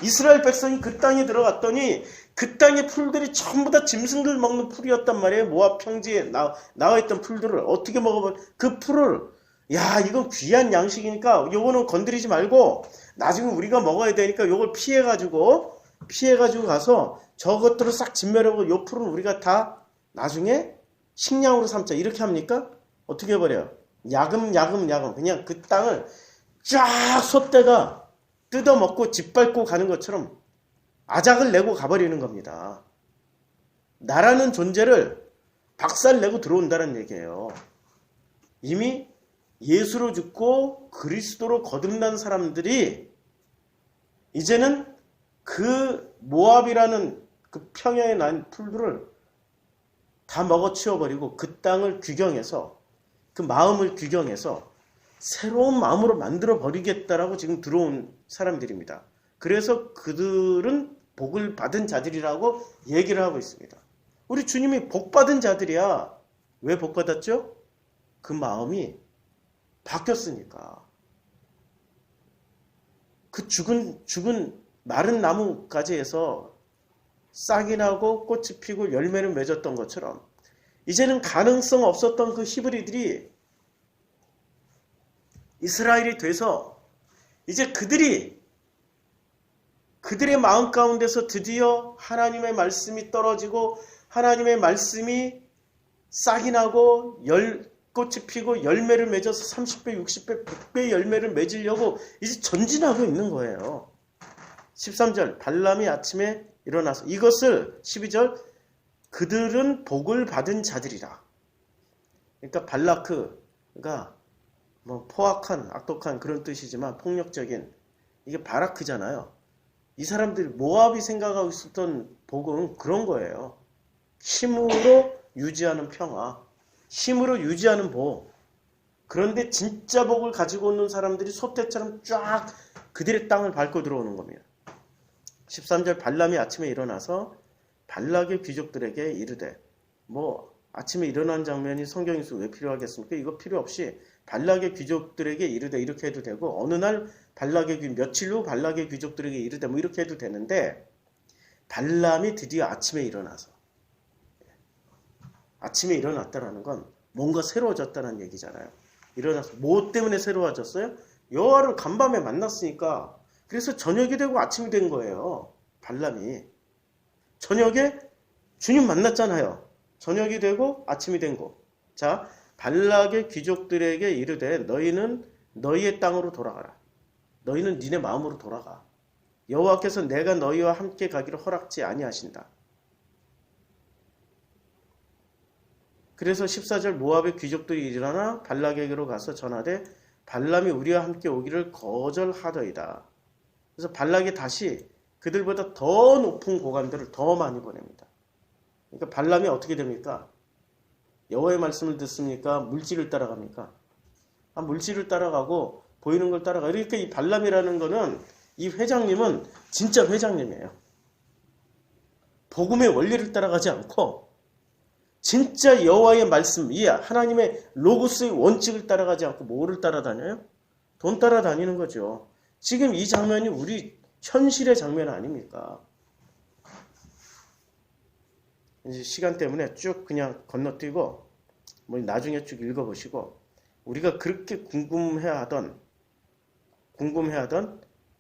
이스라엘 백성이 그 땅에 들어갔더니 그 땅의 풀들이 전부 다 짐승들 먹는 풀이었단 말이에요. 모압 평지에 나와 있던 풀들을 어떻게 먹어봐? 그 풀을 이건 귀한 양식이니까 요거는 건드리지 말고 나중에 우리가 먹어야 되니까 요걸 피해가지고 가서 저것들을 싹 진멸하고 요 풀은 우리가 다 나중에 식량으로 삼자 이렇게 합니까? 어떻게 해버려요? 야금 그냥 그 땅을 쫙 소떼가 뜯어먹고 짓밟고 가는 것처럼 아작을 내고 가버리는 겁니다. 나라는 존재를 박살내고 들어온다는 얘기예요. 이미 예수로 죽고 그리스도로 거듭난 사람들이 이제는 그 모압이라는 그 평야에 난 풀들을 다 먹어치워버리고 그 땅을 규경해서 그 마음을 규경해서 새로운 마음으로 만들어 버리겠다라고 지금 들어온 사람들입니다. 그래서 그들은 복을 받은 자들이라고 얘기를 하고 있습니다. 우리 주님이 복 받은 자들이야. 왜 복 받았죠? 그 마음이 바뀌었으니까. 그 죽은 마른 나무가지에서 싹이 나고 꽃이 피고 열매를 맺었던 것처럼 이제는 가능성 없었던 그 히브리들이 이스라엘이 돼서 이제 그들의 마음 가운데서 드디어 하나님의 말씀이 떨어지고 하나님의 말씀이 싹이 나고 꽃이 피고 열매를 맺어서 30배, 60배, 100배 열매를 맺으려고 이제 전진하고 있는 거예요. 13절 발람이 아침에 일어나서 이것을 12절 그들은 복을 받은 자들이라. 그러니까 발라크가 뭐 포악한 악독한 그런 뜻이지만 폭력적인 이게 바라크잖아요. 이 사람들이 모압이 생각하고 있었던 복은 그런 거예요. 힘으로 유지하는 평화, 힘으로 유지하는 복. 그런데 진짜 복을 가지고 오는 사람들이 소떼처럼 쫙 그들의 땅을 밟고 들어오는 겁니다. 13절 발람이 아침에 일어나서 발락의 귀족들에게 이르되 뭐 아침에 일어난 장면이 성경에서 왜 필요하겠습니까? 이거 필요 없이 발락의 귀족들에게 이르되 이렇게 해도 되고 어느 날 며칠 후 발락의 귀족들에게 이르되 뭐 이렇게 해도 되는데 발람이 드디어 아침에 일어나서 아침에 일어났다는 건 뭔가 새로워졌다는 얘기잖아요. 일어나서 뭐 때문에 새로워졌어요? 여호와를 간밤에 만났으니까. 그래서 저녁이 되고 아침이 된 거예요. 발람이. 저녁에 주님 만났잖아요. 저녁이 되고 아침이 된 거. 자, 발락의 귀족들에게 이르되 너희는 너희의 땅으로 돌아가라. 너희는 니네 마음으로 돌아가. 여호와께서 내가 너희와 함께 가기를 허락지 아니하신다. 그래서 14절 모압의 귀족들이 일어나 발락에게로 가서 전하되 발람이 우리와 함께 오기를 거절하더이다. 그래서 발락이 다시 그들보다 더 높은 고관들을 더 많이 보냅니다. 그러니까 발람이 어떻게 됩니까? 여호와의 말씀을 듣습니까? 물질을 따라갑니까? 물질을 따라가고 보이는 걸 따라가. 그러니까 이 발람이라는 거는 이 회장님은 진짜 회장님이에요. 복음의 원리를 따라가지 않고 진짜 여호와의 말씀, 이 하나님의 로고스의 원칙을 따라가지 않고 뭐를 따라다녀요? 돈 따라다니는 거죠. 지금 이 장면이 우리 현실의 장면 아닙니까? 이제 시간 때문에 쭉 그냥 건너뛰고 뭐 나중에 쭉 읽어보시고 우리가 그렇게 궁금해하던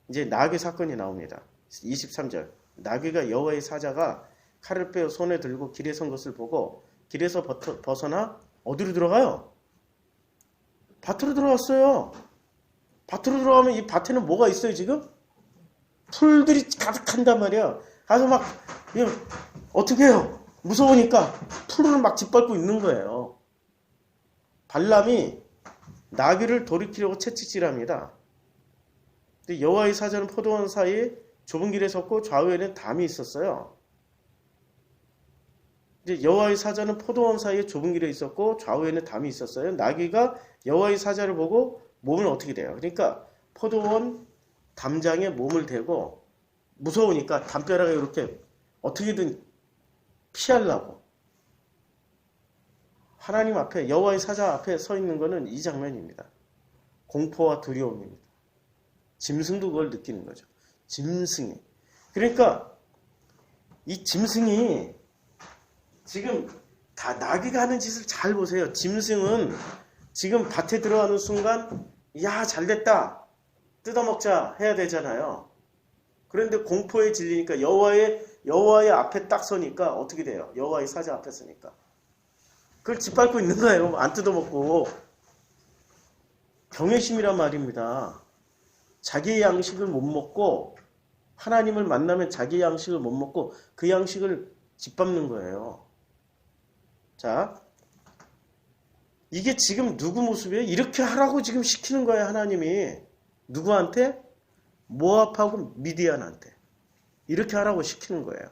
이제 나귀 사건이 나옵니다. 23절 나귀가 여호와의 사자가 칼을 빼어 손에 들고 길에 선 것을 보고 길에서 벗어나 어디로 들어가요? 밭으로 들어갔어요. 밭으로 들어가면 이 밭에는 뭐가 있어요 지금? 풀들이 가득한단 말이야. 가서 막 어떻게 해요? 무서우니까 풀을 막 짓밟고 있는 거예요. 발람이 나귀를 돌이키려고 채찍질합니다. 근데 여호와의 사자는 포도원 사이에 좁은 길에 섰고 좌우에는 담이 있었어요. 이제 여호와의 사자는 포도원 사이에 좁은 길에 있었고 좌우에는 담이 있었어요. 나귀가 여호와의 사자를 보고 몸을 어떻게 돼요? 그러니까 포도원 담장에 몸을 대고 무서우니까 담벼락에 이렇게 어떻게든 피하려고 하나님 앞에 여호와의 사자 앞에 서 있는 것은 이 장면입니다. 공포와 두려움입니다. 짐승도 그걸 느끼는 거죠. 짐승이. 그러니까 이 짐승이 지금 다 나귀가 하는 짓을 잘 보세요. 짐승은 지금 밭에 들어가는 순간 야 잘됐다 뜯어먹자 해야 되잖아요. 그런데 공포에 질리니까 여호와의 앞에 딱 서니까 어떻게 돼요? 여호와의 사자 앞에 서니까 그걸 짓밟고 있는 거예요. 안 뜯어먹고 경외심이란 말입니다. 자기의 양식을 못 먹고 하나님을 만나면 자기의 양식을 못 먹고 그 양식을 짓밟는 거예요. 자, 이게 지금 누구 모습이에요? 이렇게 하라고 지금 시키는 거예요, 하나님이. 누구한테? 모압하고 미디안한테. 이렇게 하라고 시키는 거예요.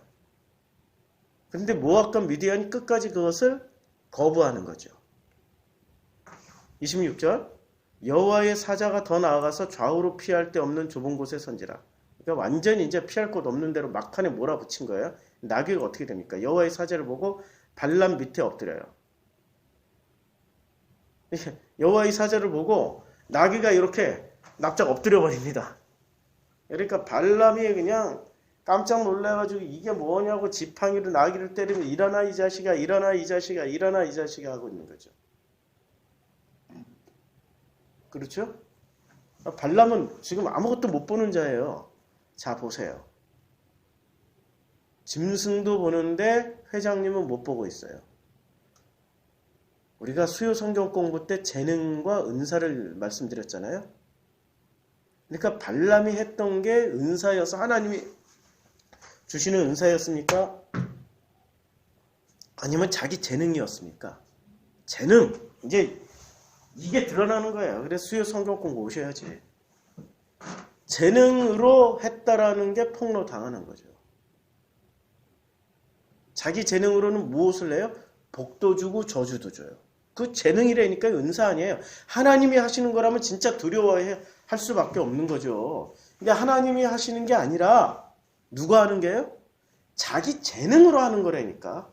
근데 모압과 미디안이 끝까지 그것을 거부하는 거죠. 26절. 여호와의 사자가 더 나아가서 좌우로 피할 데 없는 좁은 곳에 선지라. 그러니까 완전히 이제 피할 곳 없는 대로 막판에 몰아붙인 거예요. 나귀가 어떻게 됩니까? 여호와의 사자를 보고 발람 밑에 엎드려요. 여호와의 사자를 보고 나귀가 이렇게 납작 엎드려 버립니다. 그러니까 발람이 그냥 깜짝 놀라가지고 이게 뭐냐고 지팡이로 나귀를 때리면 일어나 이 자식아, 일어나 이 자식아, 일어나 이 자식아 하고 있는 거죠. 그렇죠? 발람은 지금 아무것도 못 보는 자예요. 자, 보세요. 짐승도 보는데 회장님은 못 보고 있어요. 우리가 수요 성경 공부 때 재능과 은사를 말씀드렸잖아요. 그러니까 발람이 했던 게 은사여서 하나님이 주시는 은사였습니까? 아니면 자기 재능이었습니까? 재능. 이제 이게 드러나는 거예요. 그래서 수요 성경 공부 오셔야지. 재능으로 했다라는 게 폭로 당하는 거죠. 자기 재능으로는 무엇을 해요? 복도 주고 저주도 줘요. 그 재능이라니까 은사 아니에요. 하나님이 하시는 거라면 진짜 두려워할 수밖에 없는 거죠. 근데 하나님이 하시는 게 아니라 누가 하는 게요? 자기 재능으로 하는 거라니까.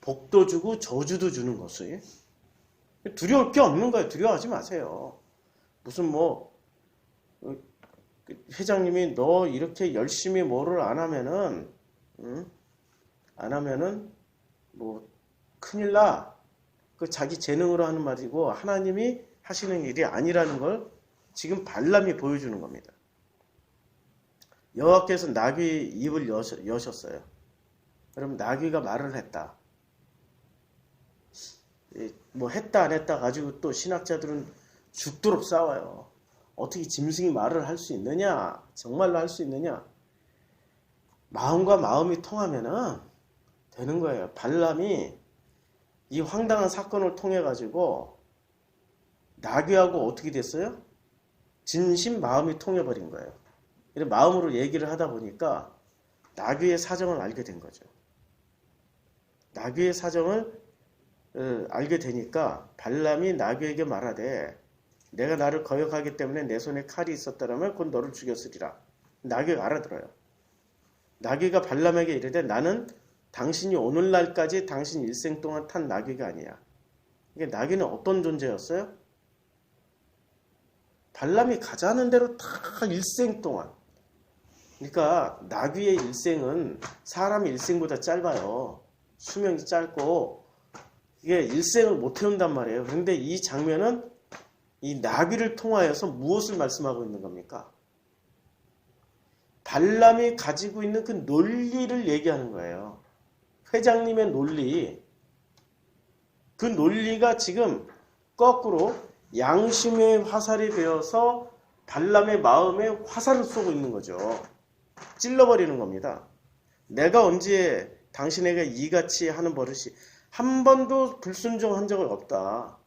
복도 주고 저주도 주는 것이. 두려울 게 없는 거예요. 두려워하지 마세요. 무슨 회장님이 너 이렇게 열심히 뭐를 안 하면은 큰일 나. 그 자기 재능으로 하는 말이고 하나님이 하시는 일이 아니라는 걸 지금 발람이 보여주는 겁니다. 여호와께서 나귀 입을 여셨어요. 그럼 나귀가 말을 했다. 했다 안 했다 가지고 또 신학자들은 죽도록 싸워요. 어떻게 짐승이 말을 할 수 있느냐? 정말로 할 수 있느냐? 마음과 마음이 통하면은 되는 거예요. 발람이 이 황당한 사건을 통해 가지고 나귀하고 어떻게 됐어요? 진심 마음이 통해버린 거예요. 마음으로 얘기를 하다 보니까 나귀의 사정을 알게 된 거죠. 나귀의 사정을 알게 되니까 발람이 나귀에게 말하되 내가 나를 거역하기 때문에 내 손에 칼이 있었다라면 곧 너를 죽였으리라. 나귀가 알아들어요. 나귀가 발람에게 이르되 나는 당신이 오늘날까지 당신 일생 동안 탄 나귀가 아니야. 이게 나귀는 어떤 존재였어요? 발람이 가자는 대로 다 일생 동안. 그러니까 나귀의 일생은 사람 일생보다 짧아요. 수명이 짧고 이게 일생을 못 태운단 말이에요. 그런데 이 장면은 이 나귀를 통하여서 무엇을 말씀하고 있는 겁니까? 발람이 가지고 있는 그 논리를 얘기하는 거예요. 회장님의 논리. 그 논리가 지금 거꾸로 양심의 화살이 되어서 발람의 마음에 화살을 쏘고 있는 거죠. 찔러버리는 겁니다. 내가 언제 당신에게 이같이 하는 버릇이 한 번도 불순종한 적은 없다.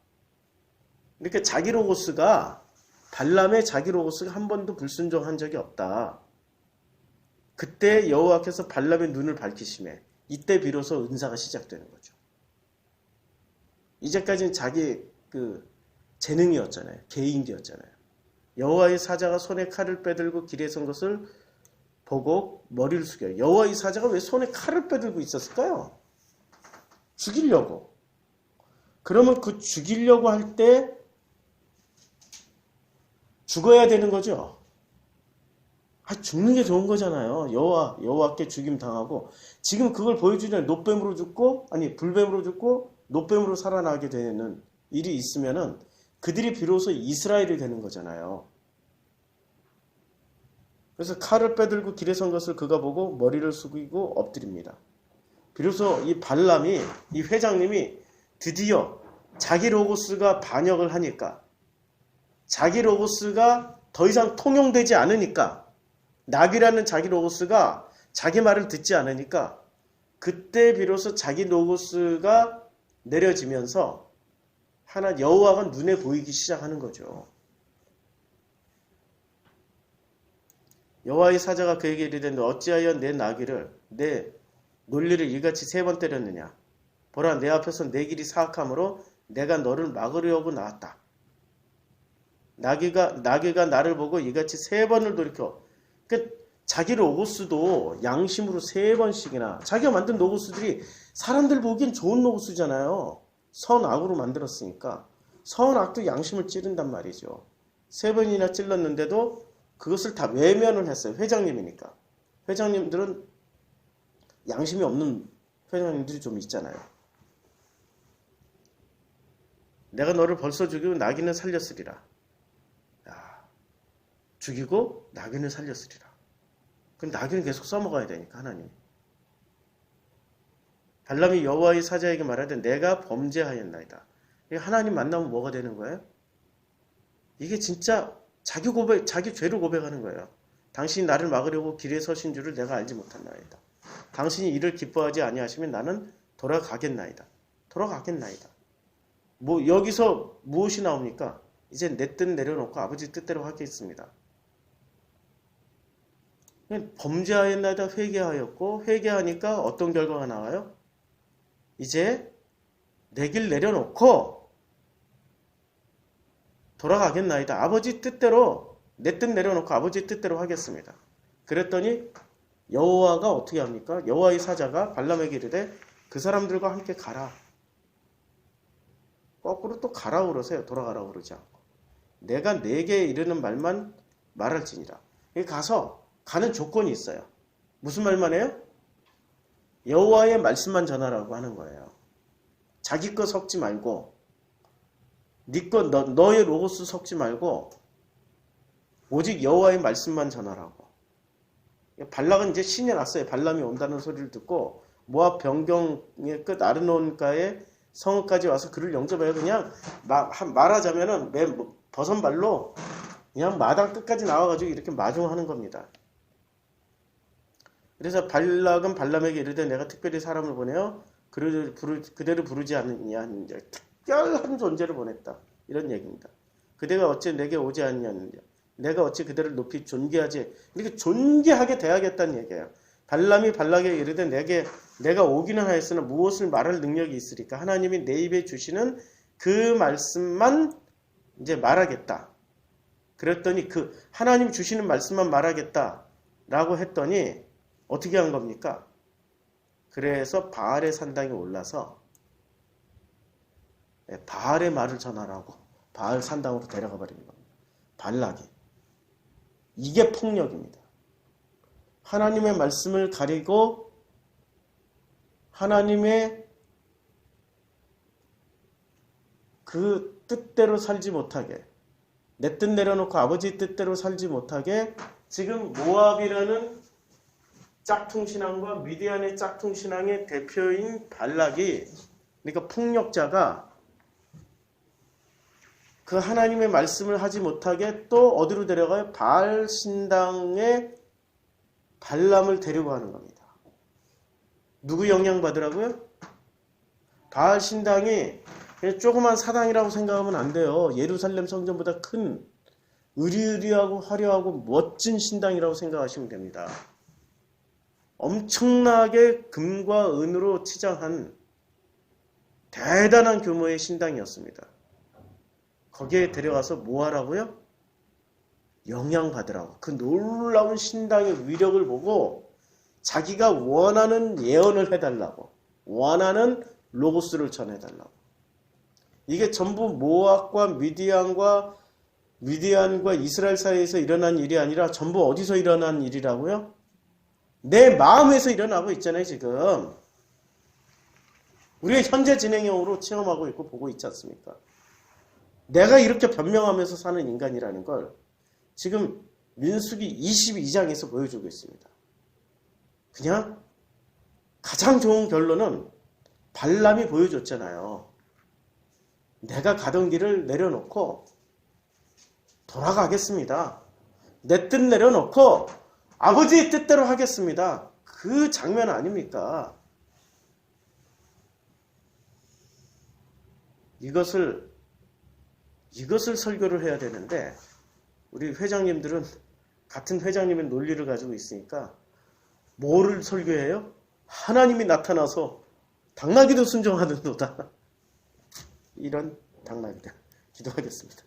이렇게 자기 로고스가 발람의 자기 로고스가 한 번도 불순종한 적이 없다. 그때 여호와께서 발람의 눈을 밝히시매 이때 비로소 은사가 시작되는 거죠. 이제까지는 자기 재능이었잖아요. 개인기였잖아요. 여호와의 사자가 손에 칼을 빼들고 길에 선 것을 보고 머리를 숙여요. 여호와의 사자가 왜 손에 칼을 빼들고 있었을까요? 죽이려고. 그러면 그 죽이려고 할 때 죽어야 되는 거죠. 죽는 게 좋은 거잖아요. 여호와께 죽임 당하고 지금 그걸 보여주면 노뱀으로 죽고 불뱀으로 죽고 노뱀으로 살아나게 되는 일이 있으면은 그들이 비로소 이스라엘이 되는 거잖아요. 그래서 칼을 빼들고 길에 선 것을 그가 보고 머리를 숙이고 엎드립니다. 비로소 이 발람이 이 회장님이 드디어 자기 로고스가 반역을 하니까 자기 로고스가 더 이상 통용되지 않으니까, 낙이라는 자기 로고스가 자기 말을 듣지 않으니까 그때 비로소 자기 로고스가 내려지면서 하나 여호와가 눈에 보이기 시작하는 거죠. 여호와의 사자가 그에게 이르되 어찌하여 내 나귀를 내 논리를 이같이 3번 때렸느냐. 보라, 내 앞에서 내 길이 사악함으로 내가 너를 막으려고 나왔다. 나귀가 나를 보고 이같이 3번을 돌이켜. 그러니까 자기 로고스도 양심으로 3번씩이나, 자기가 만든 로고스들이 사람들 보기엔 좋은 로고스잖아요. 선악으로 만들었으니까 선악도 양심을 찌른단 말이죠. 3번이나 찔렀는데도 그것을 다 외면을 했어요. 회장님이니까. 회장님들은 양심이 없는 회장님들이 좀 있잖아요. 내가 너를 벌써 죽이고 나귀는 살렸으리라. 죽이고 나귀는 살렸으리라. 그럼 나귀는 계속 써먹어야 되니까 하나님. 발람이 여호와의 사자에게 말하되 내가 범죄하였나이다. 하나님 만나면 뭐가 되는 거예요? 이게 진짜 자기 죄를 고백하는 거예요. 당신이 나를 막으려고 길에 서신 줄을 내가 알지 못한나이다. 당신이 이를 기뻐하지 아니하시면 나는 돌아가겠나이다. 뭐 여기서 무엇이 나옵니까? 이제 내 뜻 내려놓고 아버지 뜻대로 하겠습니다. 범죄하였나이다 회개하였고, 회개하니까 어떤 결과가 나와요? 이제 내 길 내려놓고 돌아가겠나이다. 아버지 뜻대로, 내 뜻 내려놓고 아버지 뜻대로 하겠습니다. 그랬더니 여호와가 어떻게 합니까? 여호와의 사자가 발람에게 이르되 그 사람들과 함께 가라. 거꾸로 또 가라 그러세요. 돌아가라고 그러지 않고. 내가 내게 이르는 말만 말할지니라. 가서 가는 조건이 있어요. 무슨 말만 해요? 여호와의 말씀만 전하라고 하는 거예요. 자기 거 섞지 말고, 네 거, 너의 로고스 섞지 말고 오직 여호와의 말씀만 전하라고. 발락은 이제 신이 났어요. 발람이 온다는 소리를 듣고 모압 변경의 끝 아르논가에 성읍까지 와서 그를 영접해요. 그냥 말하자면은 버선발로 그냥 마당 끝까지 나와가지고 이렇게 마중하는 겁니다. 그래서 발락은 발람에게 이르되 내가 특별히 사람을 보내어 그대를 부르지 않느냐. 특별한 존재를 보냈다. 이런 얘기입니다. 그대가 어찌 내게 오지 않느냐. 내가 어찌 그대를 높이 존귀하지. 이렇게 존귀하게 대하겠다는 얘기예요. 발람이 발락에게 이르되 내가 오기는 하였으나 무엇을 말할 능력이 있으리까. 하나님이 내 입에 주시는 그 말씀만 이제 말하겠다. 그랬더니 그 하나님 주시는 말씀만 말하겠다라고 했더니 어떻게 한 겁니까? 그래서 바알의 산당에 올라서 바알의 말을 전하라고 바알 산당으로 데려가 버리는 겁니다. 발락이. 이게 폭력입니다. 하나님의 말씀을 가리고 하나님의 그 뜻대로 살지 못하게, 내 뜻 내려놓고 아버지 뜻대로 살지 못하게 지금 모압이라는 짝퉁신앙과 미디안의 짝퉁신앙의 대표인 발락이, 그러니까 폭력자가 그 하나님의 말씀을 하지 못하게 또 어디로 데려가요? 바알 신당에 발람을 데리고 가는 겁니다. 누구 영향받으라고요? 바알 신당이 그냥 조그만 사당이라고 생각하면 안 돼요. 예루살렘 성전보다 큰 으리으리하고 화려하고 멋진 신당이라고 생각하시면 됩니다. 엄청나게 금과 은으로 치장한 대단한 규모의 신당이었습니다. 거기에 데려가서 뭐 하라고요? 영향받으라고. 그 놀라운 신당의 위력을 보고 자기가 원하는 예언을 해달라고, 원하는 로고스를 전해달라고. 이게 전부 모압과 미디안과 이스라엘 사이에서 일어난 일이 아니라 전부 어디서 일어난 일이라고요? 내 마음에서 일어나고 있잖아요. 지금 우리의 현재 진행형으로 체험하고 있고 보고 있지 않습니까? 내가 이렇게 변명하면서 사는 인간이라는 걸 지금 민수기 22장에서 보여주고 있습니다. 그냥 가장 좋은 결론은 발람이 보여줬잖아요. 내가 가던 길을 내려놓고 돌아가겠습니다. 내 뜻 내려놓고 아버지의 뜻대로 하겠습니다. 그 장면 아닙니까? 이것을 설교를 해야 되는데 우리 회장님들은 같은 회장님의 논리를 가지고 있으니까 뭐를 설교해요? 하나님이 나타나서 당나귀도 순종하는도다. 이런 당나귀다. 기도하겠습니다.